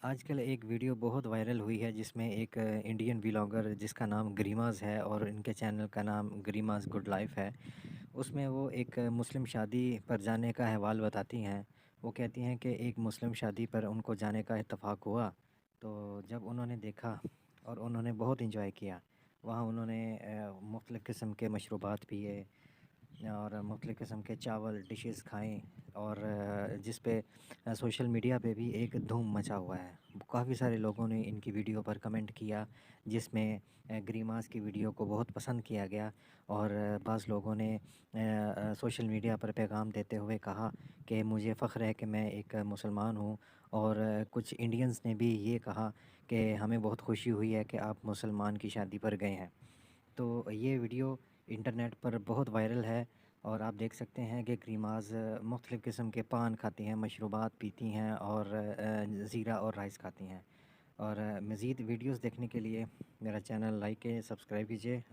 आजकल एक वीडियो बहुत वायरल हुई है जिसमें एक इंडियन व्लॉगर जिसका नाम ग्रीमाज़ है और इनके चैनल का नाम ग्रीमाज़ गुड लाइफ है। उसमें वो एक मुस्लिम शादी पर जाने का अहवाल बताती हैं। वो कहती हैं कि एक मुस्लिम शादी पर उनको जाने का इत्तेफाक हुआ, तो जब उन्होंने देखा और उन्होंने बहुत एंजॉय किया। वहाँ उन्होंने मुख्तलिफ़ किस्म के मशरूबात पिए और मुख्तलिफ़ किस्म के चावल डिशेस खाएँ और जिस पे सोशल मीडिया पे भी एक धूम मचा हुआ है। काफ़ी सारे लोगों ने इनकी वीडियो पर कमेंट किया, जिसमें ग्रीमास की वीडियो को बहुत पसंद किया गया और बाज़ लोगों ने सोशल मीडिया पर पैगाम देते हुए कहा कि मुझे फ़ख्र है कि मैं एक मुसलमान हूँ। और कुछ इंडियंस ने भी ये कहा कि हमें बहुत खुशी हुई है कि आप मुसलमान की शादी पर गए हैं। तो ये वीडियो इंटरनेट पर बहुत वायरल है और आप देख सकते हैं कि क्रीमाज़ मुख्तलिफ़ किस्म के पान खाती हैं, मशरूबात पीती हैं और ज़ीरा और राइस खाती हैं। और मज़ीद वीडियोज़ देखने के लिए मेरा चैनल लाइक सब्सक्राइब कीजिए।